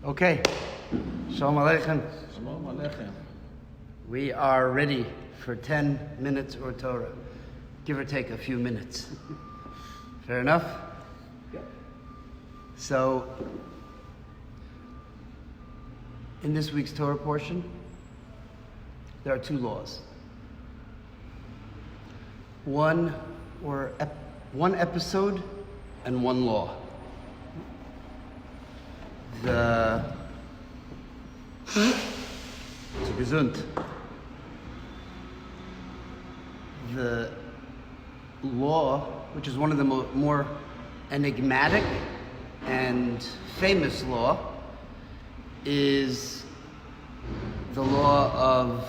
Okay. Shalom Aleichem. Shalom Aleichem. We are ready for 10 minutes or Torah, give or take a few minutes. Fair enough? Yep. So, in this week's Torah portion, there are two laws. One episode and one law. The gesund. The law, which is one of the more enigmatic and famous law, is the law of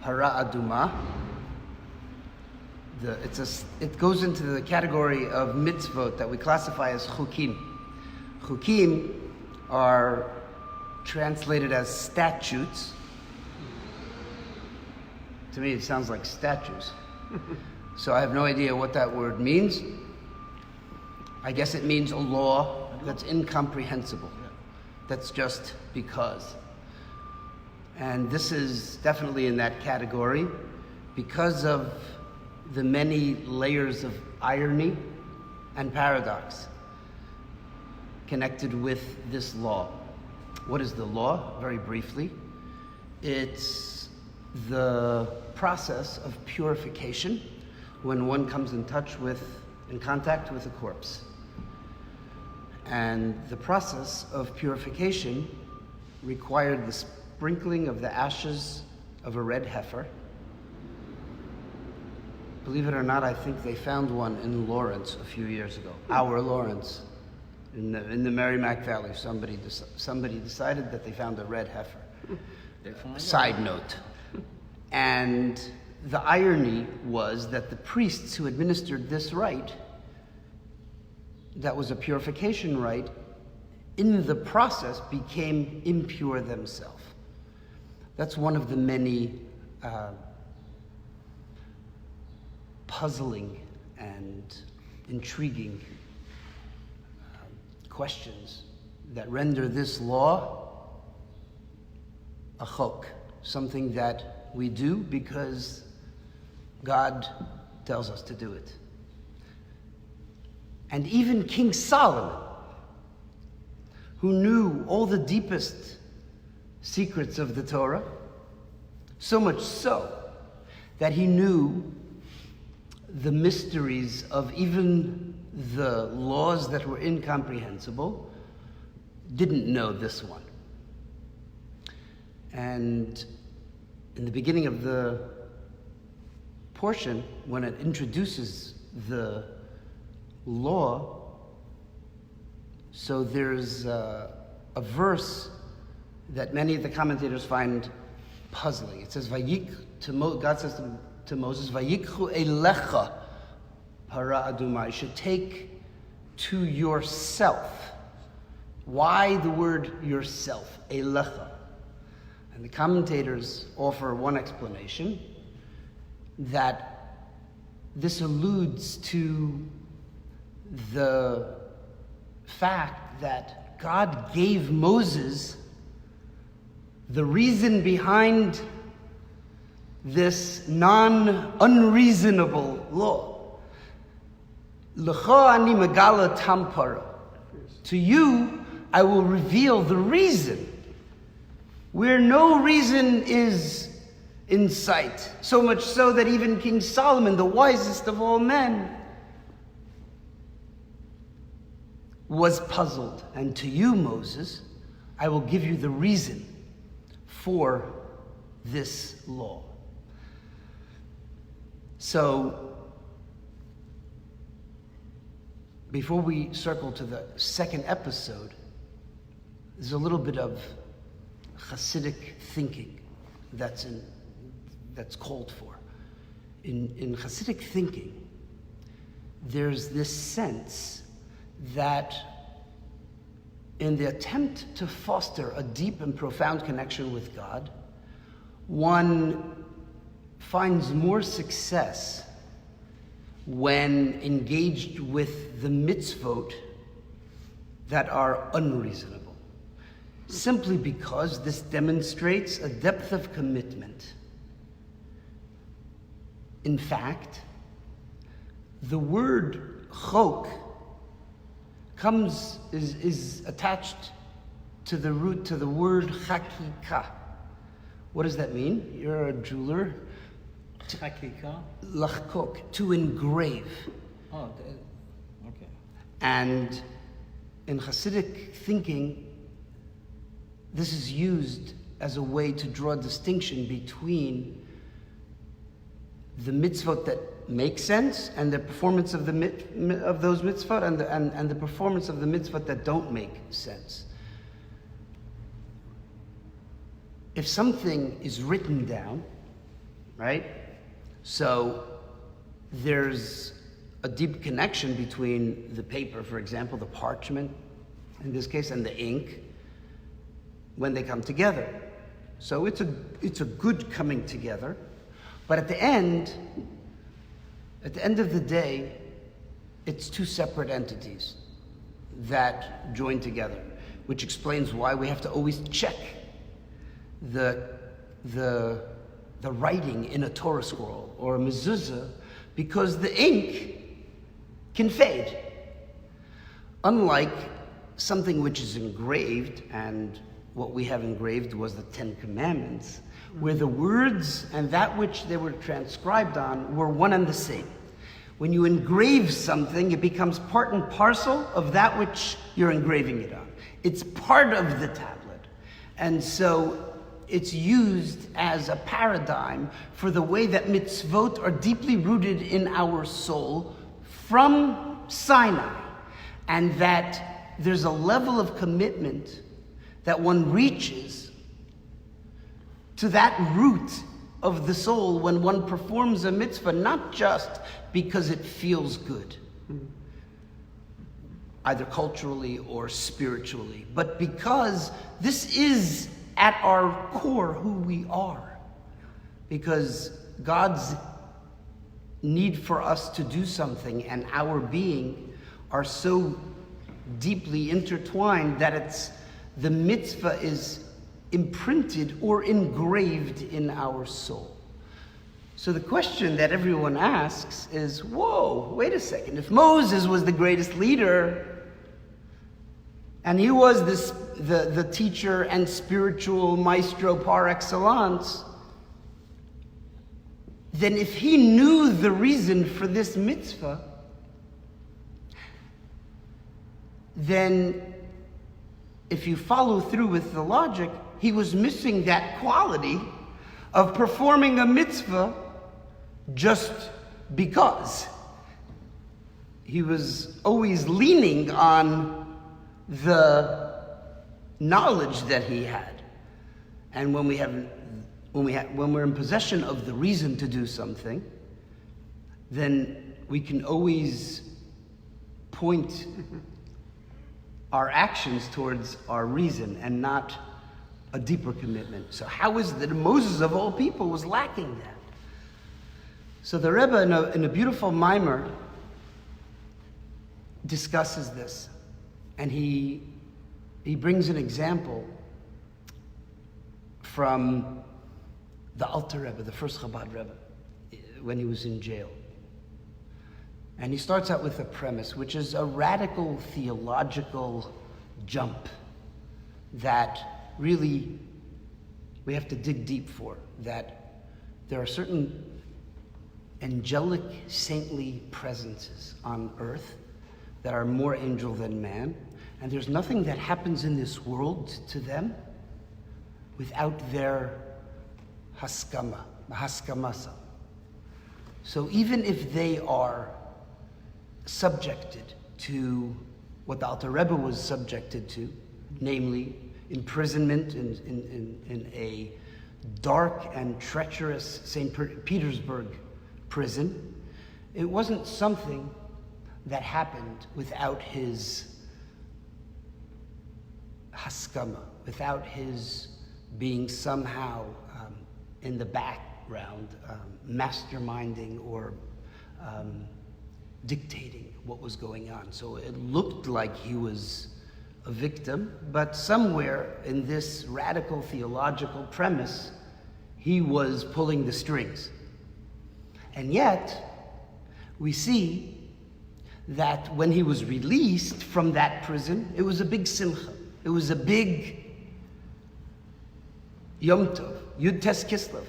Hara Aduma. It goes into the category of mitzvot that we classify as chukim. Chukim are translated as statutes. To me, it sounds like statues. So I have no idea what that word means. I guess it means a law that's incomprehensible. That's just because. And this is definitely in that category because of the many layers of irony and paradox connected with this law. What is the law? Very briefly, it's the process of purification when one comes in contact with a corpse. And the process of purification required the sprinkling of the ashes of a red heifer. Believe it or not, I think they found one in Lawrence a few years ago. Our Lawrence, in the Merrimack Valley. Somebody decided that they found a red heifer. Side note. And the irony was that the priests who administered this rite, that was a purification rite, in the process became impure themselves. That's one of the many puzzling and intriguing questions that render this law a chok, something that we do because God tells us to do it. And even King Solomon, who knew all the deepest secrets of the Torah, so much so that he knew the mysteries of even the laws that were incomprehensible, didn't know this one. And in the beginning of the portion, when it introduces the law, so there's a verse that many of the commentators find puzzling. It says, God says to Moses, "Vayikchu elecha hara aduma." You should take to yourself. Why the word yourself, elecha? And the commentators offer one explanation, that this alludes to the fact that God gave Moses the reason behind this unreasonable law. L'cha ani megala tampara. To you, I will reveal the reason, where no reason is in sight. So much so that even King Solomon, the wisest of all men, was puzzled. And to you, Moses, I will give you the reason for this law. So, before we circle to the second episode, there's a little bit of Hasidic thinking that's called for. In Hasidic thinking, there's this sense that in the attempt to foster a deep and profound connection with God, one finds more success when engaged with the mitzvot that are unreasonable, simply because this demonstrates a depth of commitment. In fact, the word chok is attached to the root, to the word chakika. What does that mean? You're a jeweler. Chakika? Lachkok, to engrave. Oh, okay. And in Hasidic thinking, this is used as a way to draw a distinction between the mitzvot that make sense and the performance of of those mitzvot and the performance of the mitzvot that don't make sense. If something is written down, right? So there's a deep connection between the paper, for example, the parchment, in this case, and the ink, when they come together. So it's a good coming together. But at the end of the day, it's two separate entities that join together, which explains why we have to always check the writing in a Torah scroll or a mezuzah, because the ink can fade. Unlike something which is engraved, and what we have engraved was the Ten Commandments, where the words and that which they were transcribed on were one and the same. When you engrave something, it becomes part and parcel of that which you're engraving it on. It's part of the tablet. And so it's used as a paradigm for the way that mitzvot are deeply rooted in our soul from Sinai, and that there's a level of commitment that one reaches to that root of the soul when one performs a mitzvah, not just because it feels good, either culturally or spiritually, but because this is at our core who we are. Because God's need for us to do something and our being are so deeply intertwined that the mitzvah is imprinted or engraved in our soul. So the question that everyone asks is, whoa, wait a second. If Moses was the greatest leader, and he was the teacher and spiritual maestro par excellence, then if he knew the reason for this mitzvah, then if you follow through with the logic, he was missing that quality of performing a mitzvah just because. He was always leaning on the knowledge that he had. And when we're in possession of the reason to do something, then we can always point our actions towards our reason and not a deeper commitment. So how is it that Moses of all people was lacking that? So the Rebbe in a beautiful mimer discusses this, and he brings an example from the Alter Rebbe, the first Chabad Rebbe, when he was in jail. And he starts out with a premise, which is a radical theological jump that really we have to dig deep for, that there are certain angelic, saintly presences on earth that are more angel than man, and there's nothing that happens in this world to them without their haskamasa. So even if they are subjected to what the Alter Rebbe was subjected to, namely imprisonment in a dark and treacherous St. Petersburg prison, it wasn't something that happened without his haskama, without his being somehow in the background, masterminding or dictating what was going on. So it looked like he was a victim, but somewhere in this radical theological premise, he was pulling the strings. And yet, we see that when he was released from that prison, it was a big simcha. It was a big Yom Tov, Yud Tes Kislev.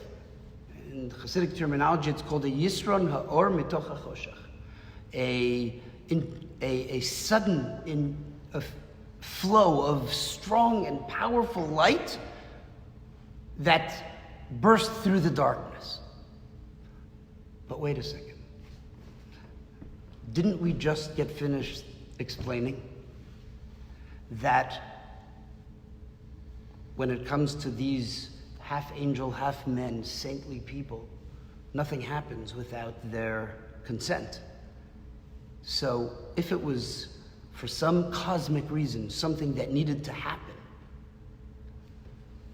In Hasidic terminology, it's called a Yisron Ha'or Mitoch HaChoshech. A sudden flow of strong and powerful light that burst through the darkness. But wait a second. Didn't we just get finished explaining that when it comes to these half angel, half men, saintly people, nothing happens without their consent? So if it was for some cosmic reason, something that needed to happen,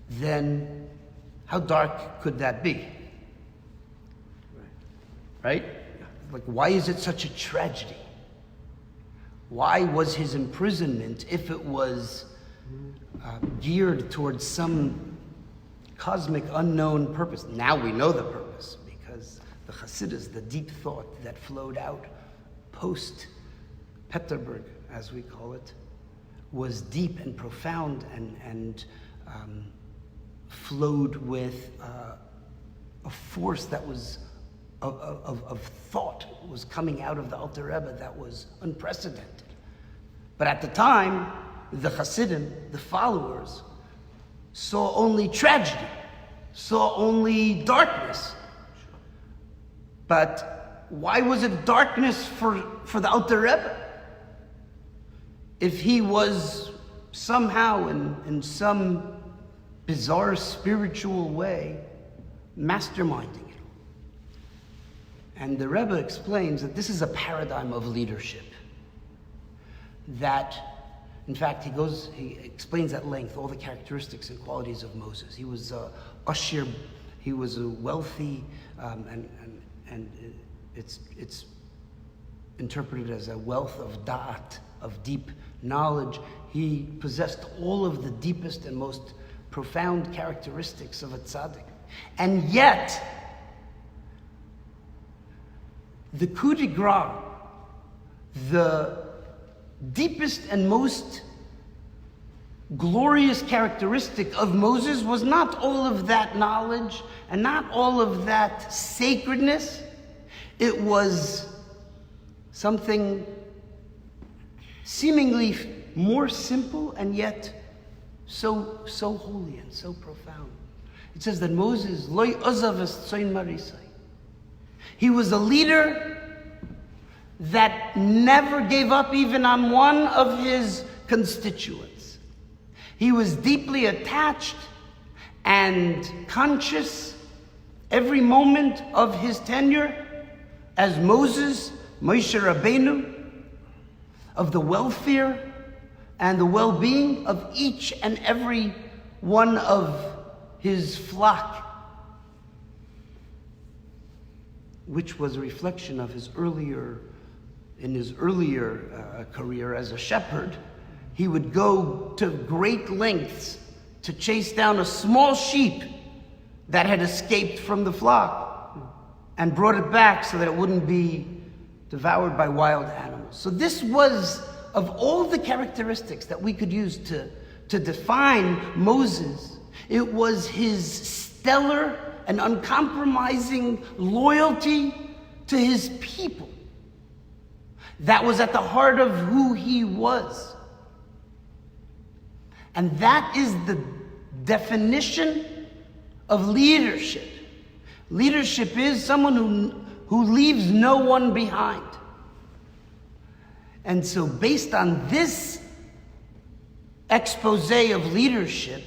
then how dark could that be? Right? Like, why is it such a tragedy? Why was his imprisonment, if it was geared towards some cosmic unknown purpose? Now we know the purpose, because the Hasidus, the deep thought that flowed out post-Peterburg, as we call it, was deep and profound and flowed with a force that was of thought was coming out of the Alter Rebbe that was unprecedented. But at the time, the Hasidim, the followers, saw only tragedy, saw only darkness. But why was it darkness for the Alter Rebbe? If he was somehow in some bizarre spiritual way masterminding it. And the Rebbe explains that this is a paradigm of leadership. That, in fact, he explains at length all the characteristics and qualities of Moses. He was Ashir, he was a wealthy, and it's interpreted as a wealth of da'at, of deep knowledge. He possessed all of the deepest and most profound characteristics of a tzaddik. And yet, the coup de grace, the deepest and most glorious characteristic of Moses was not all of that knowledge and not all of that sacredness. It was something seemingly more simple and yet so holy and so profound. It says that Moses, loy ozav es tzoyin marisai. He was a leader that never gave up even on one of his constituents. He was deeply attached and conscious every moment of his tenure as Moses, Moshe Rabbeinu, of the welfare and the well-being of each and every one of his flock, which was a reflection of his earlier career as a shepherd. He would go to great lengths to chase down a small sheep that had escaped from the flock and brought it back so that it wouldn't be devoured by wild animals. So this was, of all the characteristics that we could use to define Moses, it was his stellar and uncompromising loyalty to his people that was at the heart of who he was. And that is the definition of leadership. Leadership is someone who leaves no one behind. And so based on this expose of leadership,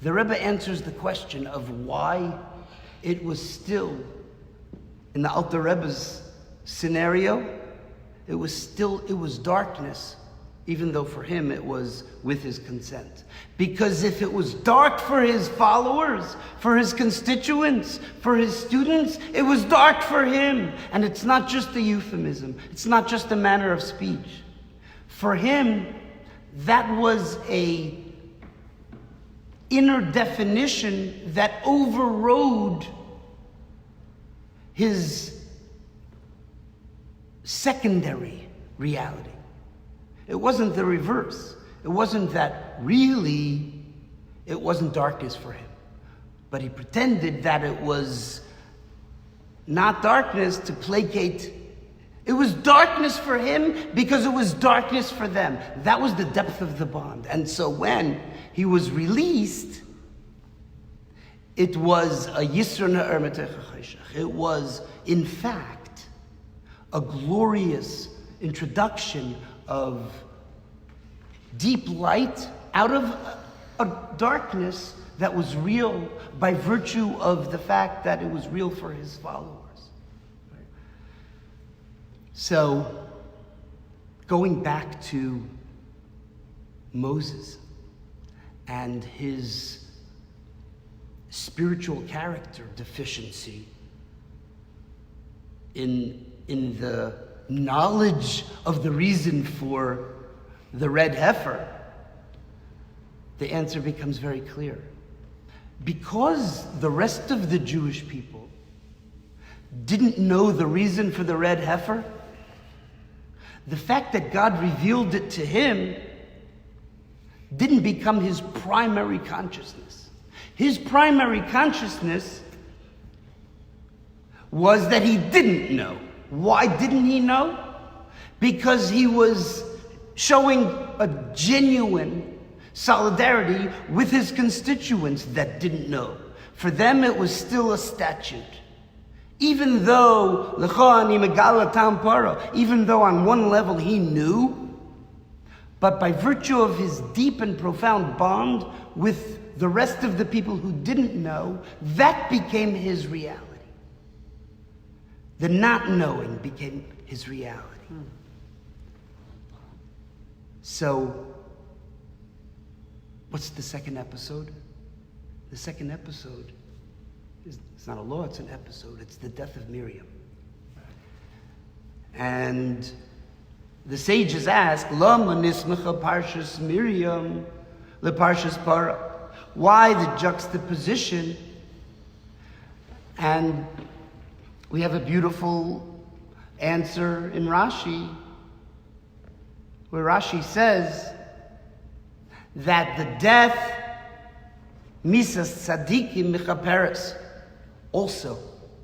the Rebbe answers the question of why it was still, in the Alter Rebbe's scenario, it was darkness, even though for him it was with his consent. Because if it was dark for his followers, for his constituents, for his students, it was dark for him. And it's not just a euphemism. It's not just a manner of speech. For him, that was a inner definition that overrode his secondary reality. It wasn't the reverse. It wasn't that really it wasn't darkness for him. But he pretended that it was not darkness to placate. It was darkness for him because it was darkness for them. That was the depth of the bond. And so when he was released, it was a Yisro Na'er Metecha Cheshach. It was, in fact, a glorious introduction of deep light out of a darkness that was real by virtue of the fact that it was real for his followers. So, going back to Moses and his spiritual character deficiency in the knowledge of the reason for the red heifer, the answer becomes very clear. Because the rest of the Jewish people didn't know the reason for the red heifer, the fact that God revealed it to him didn't become his primary consciousness. His primary consciousness was that he didn't know. Why didn't he know? Because he was showing a genuine solidarity with his constituents that didn't know. For them, it was still a statute. Even though, even though on one level he knew, but by virtue of his deep and profound bond with the rest of the people who didn't know, that became his reality. The not knowing became his reality. So, what's the second episode? The second episode it's not a law, it's an episode. It's the death of Miriam. And the sages ask, Lama nismacha parshas Miriam le parshas Para? Why the juxtaposition? And we have a beautiful answer in Rashi, where Rashi says that the death misas tzadikim mechaperes, also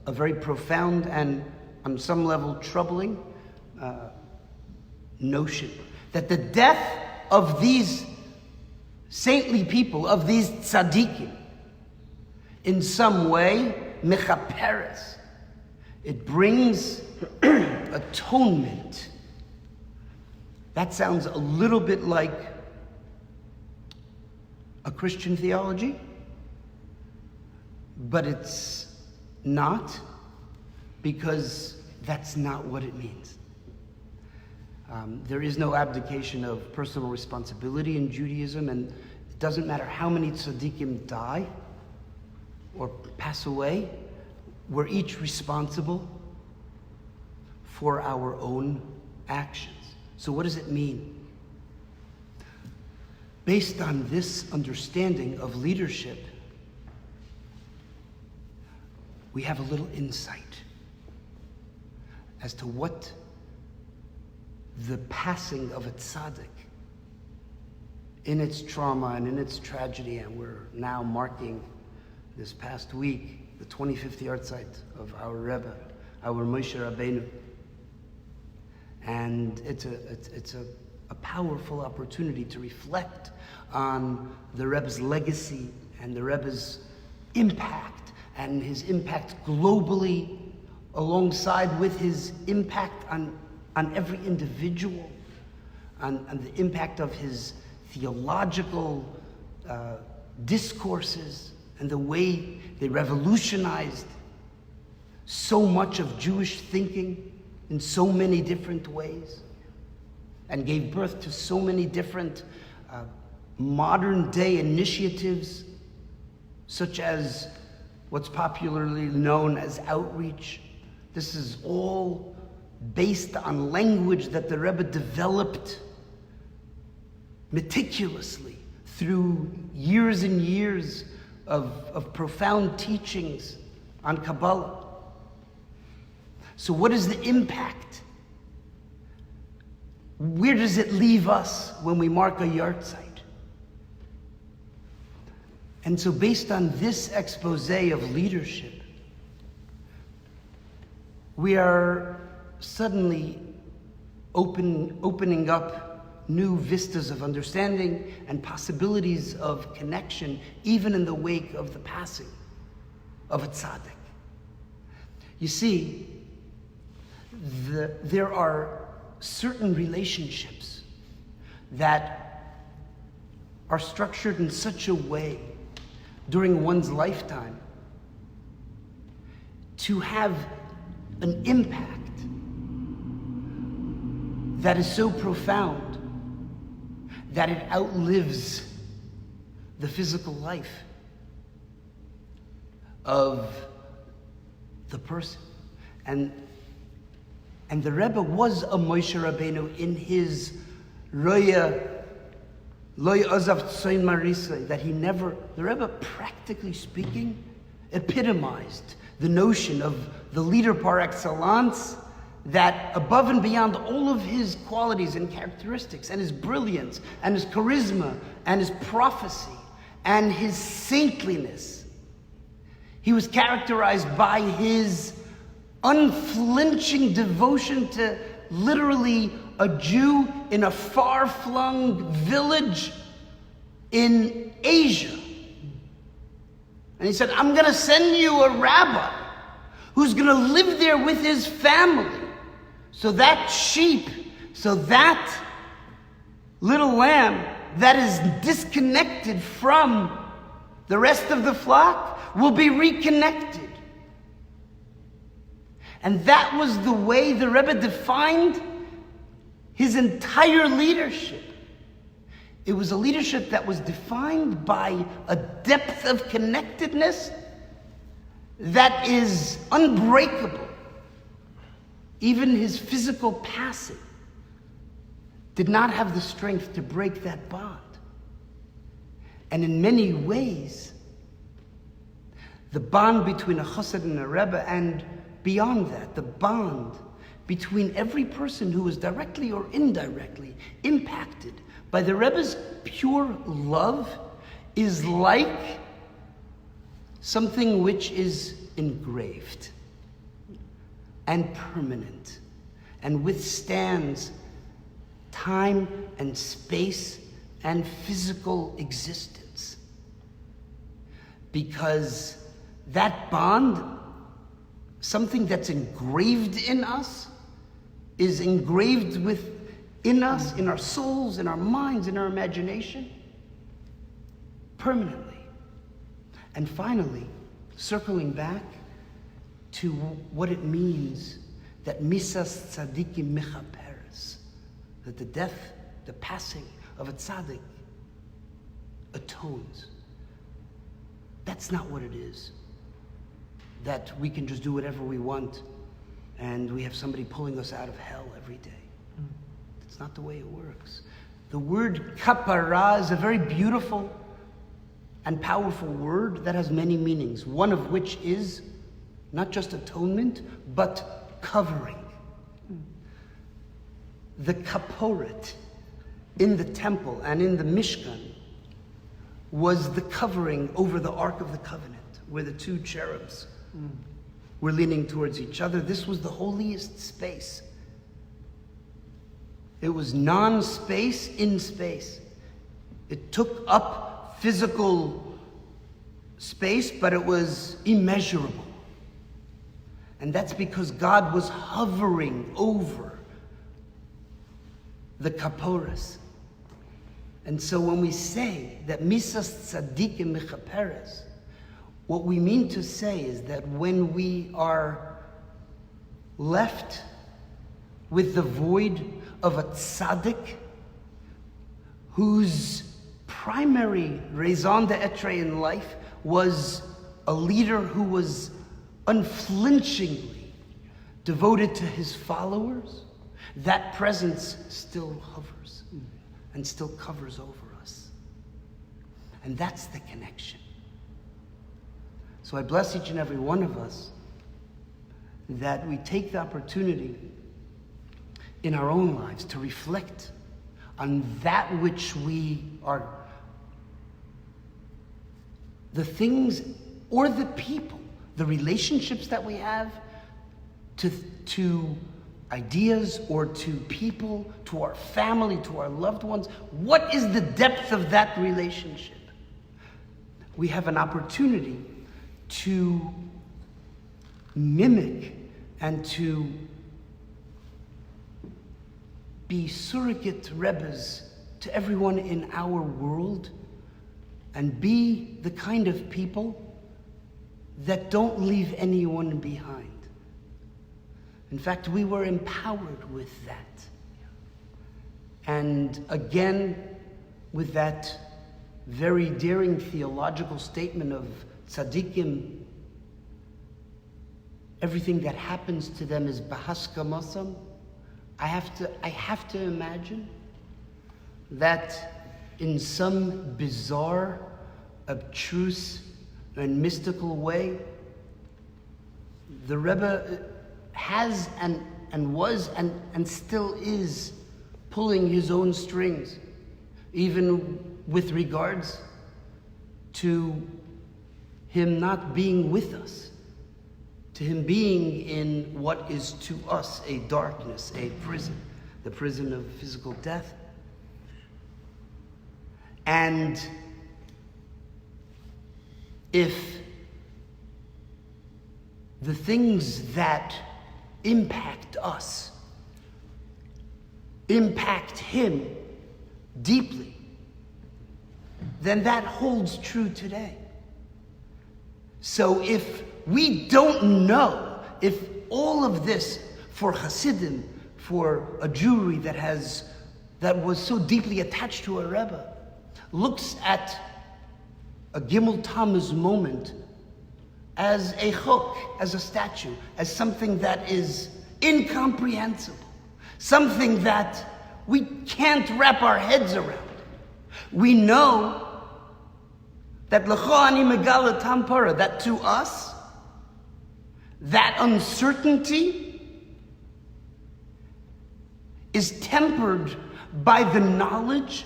a very profound and on some level troubling notion, that the death of these saintly people, of these tzaddikim, in some way mechaperes, it brings atonement. That sounds a little bit like a Christian theology, but it's not, because that's not what it means. There is no abdication of personal responsibility in Judaism, and it doesn't matter how many tzaddikim die or pass away, we're each responsible for our own actions. So what does it mean? Based on this understanding of leadership, we have a little insight as to what the passing of a tzaddik in its trauma and in its tragedy, and we're now marking this past week the 25th yahrzeit of our Rebbe, our Moshe Rabbeinu. And it's a powerful opportunity to reflect on the Rebbe's legacy and the Rebbe's impact, and his impact globally, alongside with his impact on every individual, on the impact of his theological discourses and the way they revolutionized so much of Jewish thinking in so many different ways, and gave birth to so many different modern day initiatives, such as what's popularly known as outreach. This is all based on language that the Rebbe developed meticulously through years and years of profound teachings on Kabbalah. So what is the impact? Where does it leave us when we mark a yahrzeit? And so based on this expose of leadership, we are suddenly opening up new vistas of understanding and possibilities of connection, even in the wake of the passing of a tzaddik. You see, there are certain relationships that are structured in such a way during one's lifetime to have an impact that is so profound that it outlives the physical life of the person. And the Rebbe was a Moshe Rabbeinu in his Roya Loy Ozav Tzoyin Marisa, that the Rebbe, practically speaking, epitomized the notion of the leader par excellence, that above and beyond all of his qualities and characteristics and his brilliance and his charisma and his prophecy and his saintliness, he was characterized by his unflinching devotion to literally a Jew in a far-flung village in Asia. And he said, I'm going to send you a rabbi who's going to live there with his family. So that sheep, so that little lamb that is disconnected from the rest of the flock will be reconnected. And that was the way the Rebbe defined his entire leadership. It was a leadership that was defined by a depth of connectedness that is unbreakable. Even his physical passing did not have the strength to break that bond. And in many ways, the bond between a chassid and a Rebbe, and beyond that, the bond between every person who was directly or indirectly impacted by the Rebbe's pure love, is like something which is engraved and permanent and withstands time and space and physical existence. Because that bond, something that's engraved in us, is engraved within us, in our souls, in our minds, in our imagination, permanently. And finally, circling back to what it means that misas tzadikim mechaperes, that the death, the passing of a tzaddik atones. That's not what it is. That we can just do whatever we want and we have somebody pulling us out of hell every day. That's not the way it works. The word kapara is a very beautiful and powerful word that has many meanings, one of which is not just atonement, but covering. The kaporet in the temple and in the Mishkan was the covering over the Ark of the Covenant, where the two cherubs were leaning towards each other. This was the holiest space. It was non-space in space. It took up physical space, but it was immeasurable. And that's because God was hovering over the kaporas. And so when we say that misas tzadikim mechaperes, what we mean to say is that when we are left with the void of a tzaddik whose primary raison d'etre in life was a leader who was unflinchingly devoted to his followers, that presence still hovers. and still covers over us. And that's the connection. So I bless each and every one of us that we take the opportunity in our own lives to reflect on that which we are, the things or the people, the relationships that we have to ideas or to people, to our family, to our loved ones. What is the depth of that relationship? We have an opportunity to mimic and to be surrogate Rebbes to everyone in our world and be the kind of people that don't leave anyone behind. In fact, we were empowered with that. And again, with that very daring theological statement of tzaddikim, everything that happens to them is bahaskamosam. I have to imagine that in some bizarre, abstruse, and mystical way, the Rebbe has and was and still is pulling his own strings, even with regards to him not being with us, to him being in what is to us a darkness, a prison, the prison of physical death. And if the things that impact us impact him deeply, then that holds true today. So if we don't know, if all of this for Hasidim, for a Jewry that was so deeply attached to a Rebbe, looks at a Gimel Tammuz moment as a chok, as a statue, as something that is incomprehensible, something that we can't wrap our heads around. We know that l'cho ani megala tampara, that to us, that uncertainty is tempered by the knowledge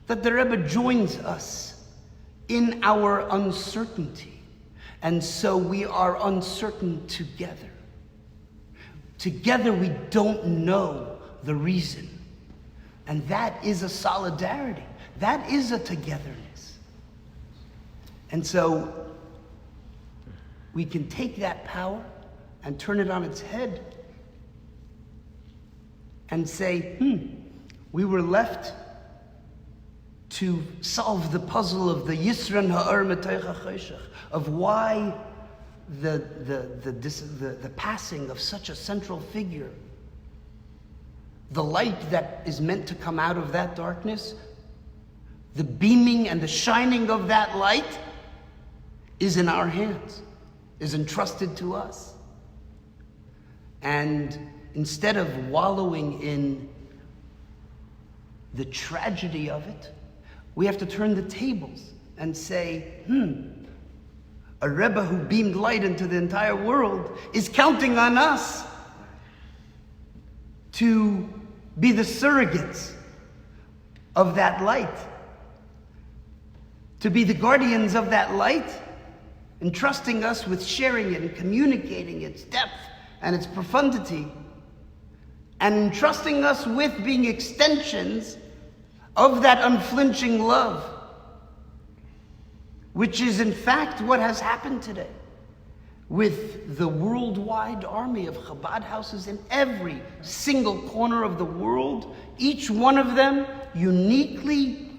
that the Rebbe joins us in our uncertainty. And so we are uncertain together. Together we don't know the reason. And that is a solidarity. That is a togetherness. And so we can take that power and turn it on its head and say, we were left to solve the puzzle of the Yisran Ha'ar Mataycha Chayshach, of why the passing of such a central figure, the light that is meant to come out of that darkness, the beaming and the shining of that light is in our hands, is entrusted to us. And instead of wallowing in the tragedy of it, we have to turn the tables and say, a Rebbe who beamed light into the entire world is counting on us to be the surrogates of that light, to be the guardians of that light, entrusting us with sharing it and communicating its depth and its profundity, and entrusting us with being extensions of that unflinching love, which is in fact what has happened today with the worldwide army of Chabad houses in every single corner of the world, each one of them uniquely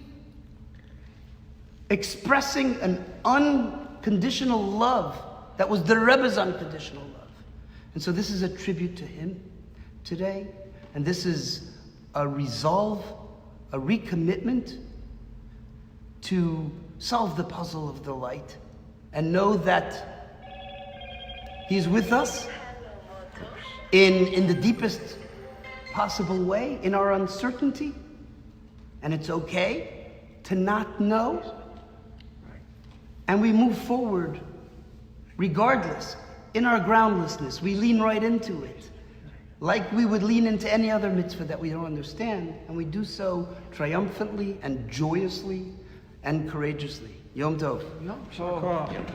expressing an unconditional love that was the Rebbe's unconditional love. And so this is a tribute to him today, and this is a resolve, a recommitment to solve the puzzle of the light and know that he's with us in the deepest possible way, in our uncertainty, And it's okay to not know. And we move forward regardless. In our groundlessness, we lean right into it. Like we would lean into any other mitzvah that we don't understand. And we do so triumphantly and joyously and courageously. Yom Tov. Yom Tov.